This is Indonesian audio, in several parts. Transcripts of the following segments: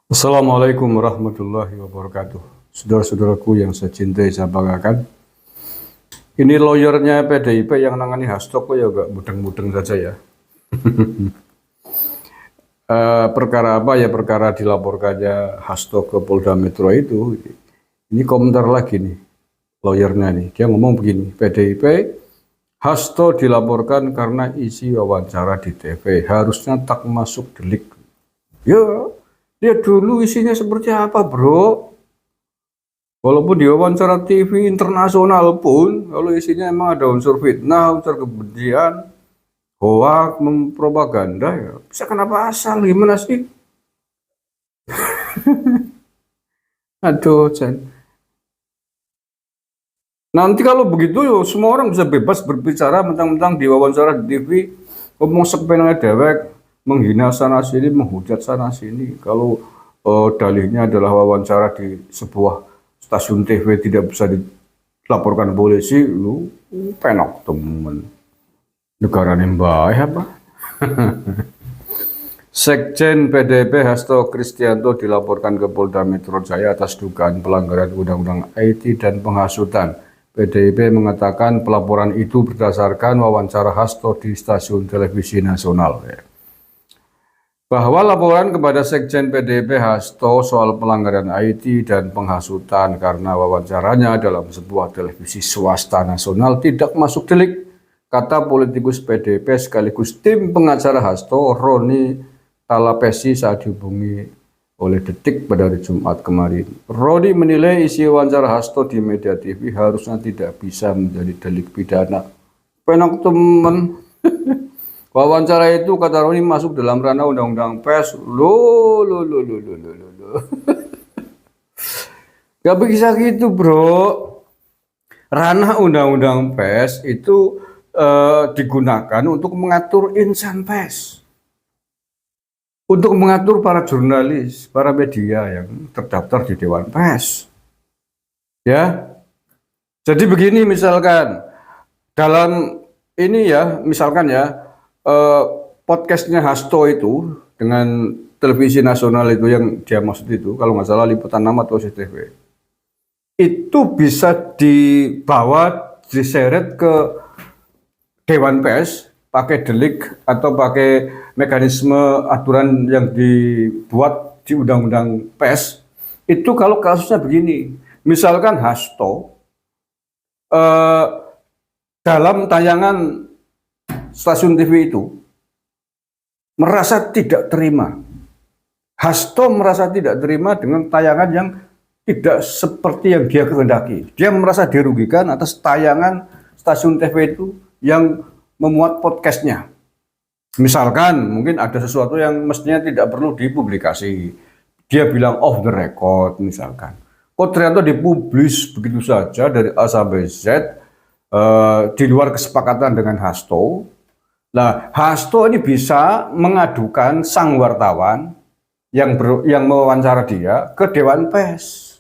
Assalamualaikum warahmatullahi wabarakatuh. Saudara-saudaraku yang saya cintai, saya banggakan. Ini lawyernya PDIP yang nangani Hasto kok ya gak mudeng-mudeng saja ya. Perkara apa ya, perkara dilaporkannya Hasto ke Polda Metro itu. Ini komentar lagi nih, lawyernya nih. Dia ngomong begini, PDIP, Hasto dilaporkan karena isi wawancara di TV. Harusnya tak masuk delik. Ya, lihat dulu isinya seperti apa, bro. Walaupun di wawancara TV internasional pun, kalau isinya emang ada unsur fitnah, unsur kebencian, hoak, mempropaganda, ya bisa kenapa asal, gimana sih? Aduh, Chan. Nanti kalau begitu, ya, semua orang bisa bebas berbicara, mentang-mentang di wawancara di TV, ngomong sepenangnya dewek, menghina sana sini, menghujat sana sini. Kalau dalihnya adalah wawancara di sebuah stasiun TV tidak bisa dilaporkan polisi, lu penok temen. Negara baik apa? Sekjen PDIP Hasto Kristianto dilaporkan ke Polda Metro Jaya atas dugaan pelanggaran Undang-Undang IT dan penghasutan. PDIP mengatakan pelaporan itu berdasarkan wawancara Hasto di stasiun televisi nasional. Bahwa laporan kepada Sekjen PDIP Hasto soal pelanggaran IT dan penghasutan karena wawancaranya dalam sebuah televisi swasta nasional tidak masuk delik, kata politikus PDIP sekaligus tim pengacara Hasto, Roni Talapesi, saat dihubungi oleh Detik pada hari Jumat kemarin. Roni menilai isi wawancara Hasto di media TV harusnya tidak bisa menjadi delik pidana. Penak temen. Wawancara itu, kata Roni, masuk dalam ranah Undang-Undang Pers. Loh. Gak bisa gitu, bro. Ranah Undang-Undang Pers itu digunakan untuk mengatur insan pers. Untuk mengatur para jurnalis, para media yang terdaftar di Dewan Pers. Ya. Jadi begini, misalkan dalam ini ya, misalkan ya, podcastnya Hasto itu dengan televisi nasional itu yang dia maksud itu, kalau nggak salah Liputan 6 atau CTV, itu bisa dibawa, diseret ke Dewan Pers pakai delik atau pakai mekanisme aturan yang dibuat di Undang-Undang Pers. Itu kalau kasusnya begini, misalkan Hasto dalam tayangan stasiun TV itu merasa tidak terima. Hasto merasa tidak terima dengan tayangan yang tidak seperti yang dia kehendaki. Dia merasa dirugikan atas tayangan stasiun TV itu yang memuat podcastnya. Misalkan mungkin ada sesuatu yang mestinya tidak perlu dipublikasi. Dia bilang off the record misalkan. Kok ternyata dipublis begitu saja dari A sampai Z di luar kesepakatan dengan Hasto. Nah, Hasto ini bisa mengadukan sang wartawan yang mewawancara dia ke Dewan Pers.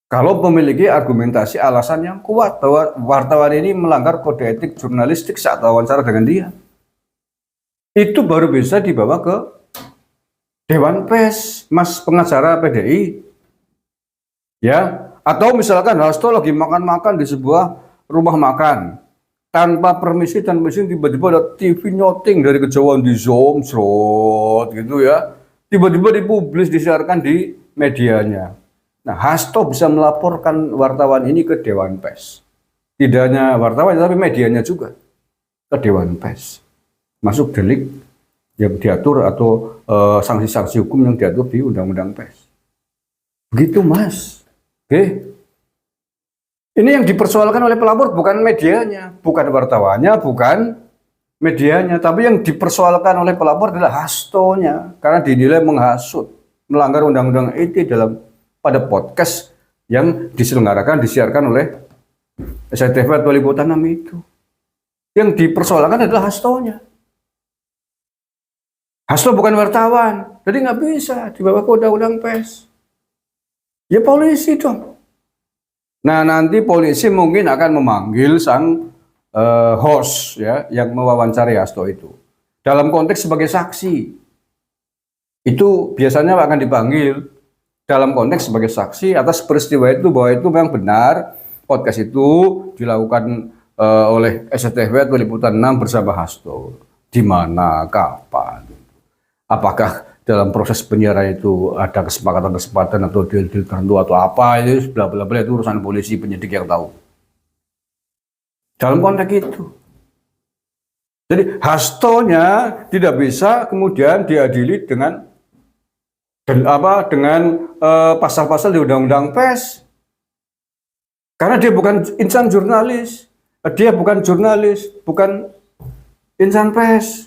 Kalau memiliki argumentasi alasan yang kuat bahwa wartawan ini melanggar kode etik jurnalistik saat wawancara dengan dia, itu baru bisa dibawa ke Dewan Pers, Mas pengacara PDI. Ya, atau misalkan Hasto lagi makan-makan di sebuah rumah makan, tanpa permisi tiba-tiba ada TV nyoting dari kejauhan di zoom serot gitu ya, tiba-tiba dipublis, disiarkan di medianya. Nah, Hasto bisa melaporkan wartawan ini ke Dewan Pers. Tidak hanya wartawan tapi medianya juga ke Dewan Pers. Masuk delik yang diatur atau sanksi-sanksi hukum yang diatur di Undang-Undang Pers. Begitu, Mas. Oke. Ini yang dipersoalkan oleh pelapor bukan medianya, bukan wartawannya, bukan medianya, tapi yang dipersoalkan oleh pelapor adalah Hastonya karena dinilai menghasut, melanggar Undang-Undang IT pada podcast yang diselenggarakan, disiarkan oleh SCTV atau Liputan 6 itu. Yang dipersoalkan adalah Hastonya. Hasto bukan wartawan, jadi nggak bisa dibawa ke Undang-Undang Pers. Ya polisi dong. Nah, nanti polisi mungkin akan memanggil sang host ya yang mewawancari Hasto itu dalam konteks sebagai saksi. itu biasanya akan dipanggil dalam konteks sebagai saksi atas peristiwa itu, bahwa itu memang benar podcast itu dilakukan oleh SCTV atau Liputan 6 bersama Hasto. Di mana, kapan, apakah dalam proses penyiaran itu ada kesepakatan atau deal-deal tertentu atau apa, itu bla bla bla, itu urusan polisi, penyidik yang tahu. Dalam konteks itu. Jadi Hastonya tidak bisa kemudian diadili dengan pasal-pasal di Undang-Undang Pers, karena dia bukan insan jurnalis, bukan insan pers.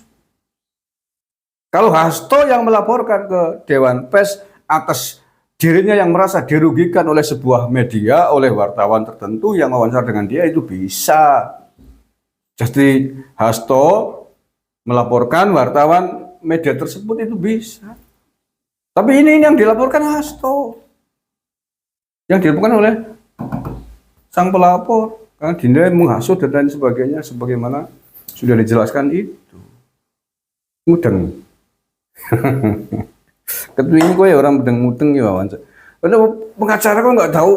Kalau Hasto yang melaporkan ke Dewan Pers atas dirinya yang merasa dirugikan oleh sebuah media, oleh wartawan tertentu yang wawancara dengan dia, itu bisa. Jadi Hasto melaporkan wartawan media tersebut, itu bisa. Tapi ini yang dilaporkan Hasto, yang dilaporkan oleh sang pelapor, karena dinilai menghasut dan lain sebagainya, sebagaimana sudah dijelaskan itu. Mudeng. Ketuanya gue ya orang mudeng ya wawancara. Karena pengacara kok nggak tahu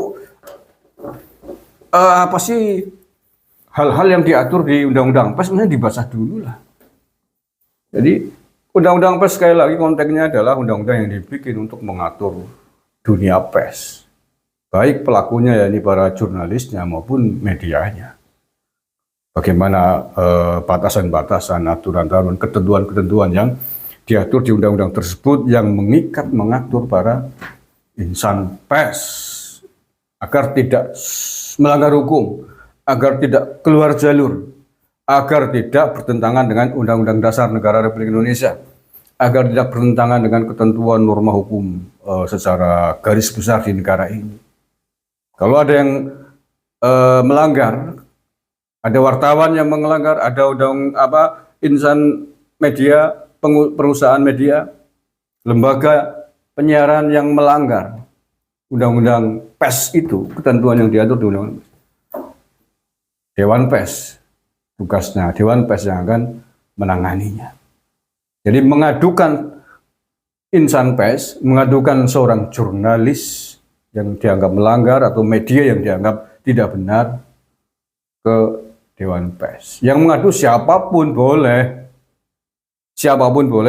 apa sih hal-hal yang diatur di Undang-Undang Pers, sebenarnya dibaca dulu lah. Jadi Undang-Undang Pers sekali lagi konteksnya adalah undang-undang yang dibikin untuk mengatur dunia pers, baik pelakunya yakni para jurnalisnya maupun medianya. Bagaimana batasan-batasan, aturan-aturan, ketentuan-ketentuan yang diatur di undang-undang tersebut yang mengatur para insan pers agar tidak melanggar hukum, agar tidak keluar jalur, agar tidak bertentangan dengan Undang-Undang Dasar Negara Republik Indonesia, agar tidak bertentangan dengan ketentuan norma hukum secara garis besar di negara ini. Kalau ada yang melanggar, ada wartawan yang melanggar, ada insan media, perusahaan media, lembaga penyiaran yang melanggar Undang-Undang Pers itu, ketentuan yang diatur di Undang-Undang Pers, Dewan Pers tugasnya, Dewan Pers yang akan menanganinya. Jadi mengadukan insan pers, mengadukan seorang jurnalis yang dianggap melanggar atau media yang dianggap tidak benar ke Dewan Pers. Yang mengadu siapapun boleh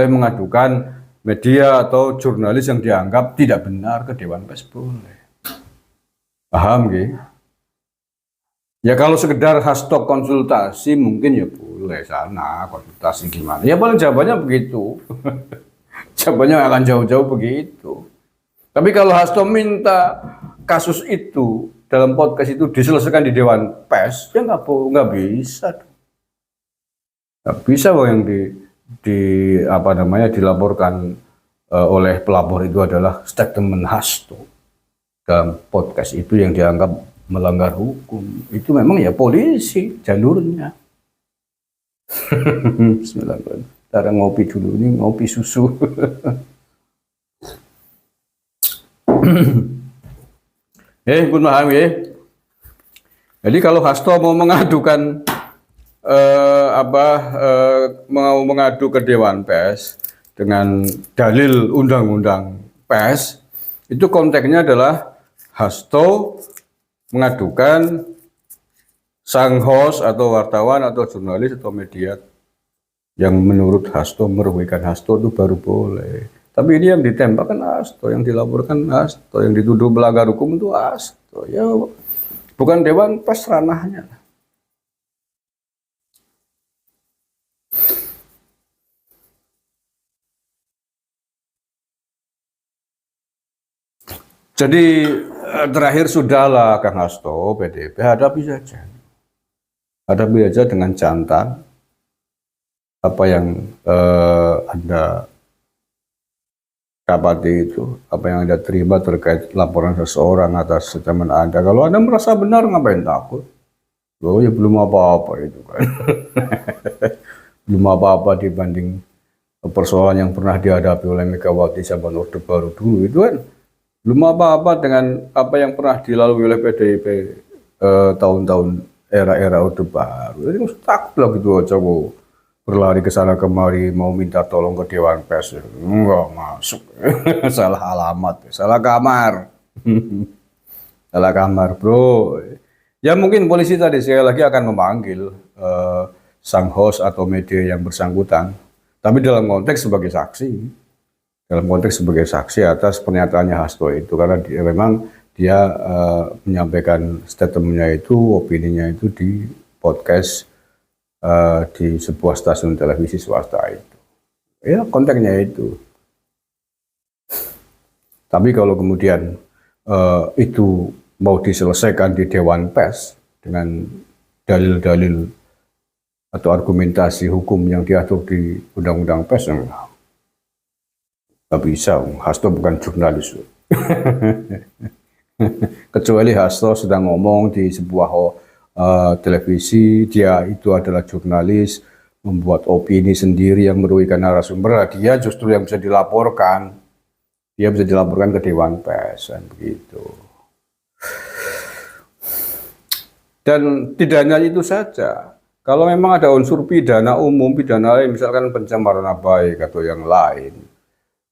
mengadukan media atau jurnalis yang dianggap tidak benar ke Dewan Pers, boleh. Paham gitu? Ya kalau sekedar hashtag konsultasi mungkin ya boleh, sana konsultasi gimana. Ya paling jawabannya begitu. Jawabannya akan jauh-jauh begitu. Tapi kalau Hasto minta kasus itu dalam podcast itu diselesaikan di Dewan Pers, ya nggak bisa. Nggak bisa bahwa yang dilaporkan oleh pelapor itu adalah statement Hasto dalam podcast itu yang dianggap melanggar hukum. Itu memang ya polisi jalurnya. Bismillahirrahmanirrahim. Cara ngopi dulu, ini ngopi susu. Pun paham ya. Jadi kalau Hasto mau mengadukan mau mengadu ke Dewan Pers dengan dalil Undang-Undang Pers, itu konteksnya adalah Hasto mengadukan sang host atau wartawan atau jurnalis atau media yang menurut Hasto merugikan Hasto, itu baru boleh. Tapi ini yang ditembak kan Hasto, yang dilaporkan Hasto, yang dituduh melanggar hukum itu Hasto. Ya bukan Dewan Pers ranahnya. Jadi terakhir sudahlah Kang Hasto, PDIP hadapi saja. Hadapi saja dengan jantan apa yang Anda dapati itu, apa yang Anda terima terkait laporan seseorang atas teman Anda. Kalau Anda merasa benar, ngapain takut? Loh ya belum apa-apa itu kan. Belum apa-apa dibanding persoalan yang pernah dihadapi oleh Megawati zaman Orde Baru dulu itu kan. Belum apa-apa dengan apa yang pernah dilalui oleh PDIP tahun-tahun era-era Orde Baru. Jadi takut lah gitu aja kok. berlari ke sana kemari mau minta tolong ke Dewan Pers. Enggak masuk. Salah alamat, salah kamar. Salah kamar, bro. Ya mungkin polisi tadi sekali lagi akan memanggil sang host atau media yang bersangkutan. Tapi dalam konteks sebagai saksi. Dalam konteks sebagai saksi atas pernyataannya Hasto itu. Karena memang dia menyampaikan statementnya itu, opininya itu di podcast di sebuah stasiun televisi swasta itu. Ya konteksnya itu. Tapi kalau kemudian itu mau diselesaikan di Dewan Pers dengan dalil-dalil atau argumentasi hukum yang diatur di Undang-Undang Pers, nggak bisa. Hasto bukan jurnalis. Kecuali Hasto sedang ngomong di sebuah televisi, dia itu adalah jurnalis, membuat opini sendiri yang merugikan narasumber, dia justru yang bisa dilaporkan. Dia bisa dilaporkan ke Dewan Pers, kan begitu. Dan tidak hanya itu saja, kalau memang ada unsur pidana umum, pidana lain, misalkan pencemaran nama baik atau yang lain,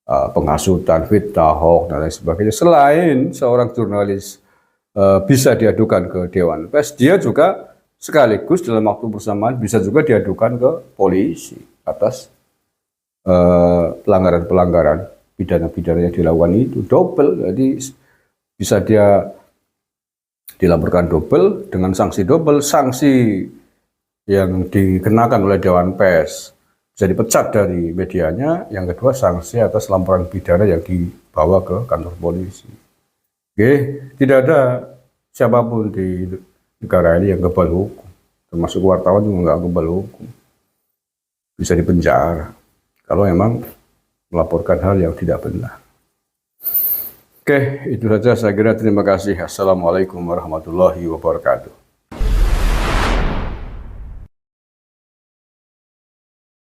penghasutan, fitnah, hoax, dan lain sebagainya, selain seorang jurnalis bisa diadukan ke Dewan Pers, dia juga sekaligus dalam waktu bersamaan bisa juga diadukan ke polisi atas pelanggaran-pelanggaran pidana-pidana yang dilakukan itu double. Jadi bisa dia dilaporkan double dengan sanksi double, sanksi yang dikenakan oleh Dewan Pers bisa dipecat dari medianya, yang kedua sanksi atas laporan pidana yang dibawa ke kantor polisi. Oke, tidak ada siapapun di negara ini yang kebal hukum, termasuk wartawan juga nggak kebal hukum, bisa dipenjara kalau memang melaporkan hal yang tidak benar. Oke, itu saja saya kira. Terima kasih. Assalamualaikum warahmatullahi wabarakatuh.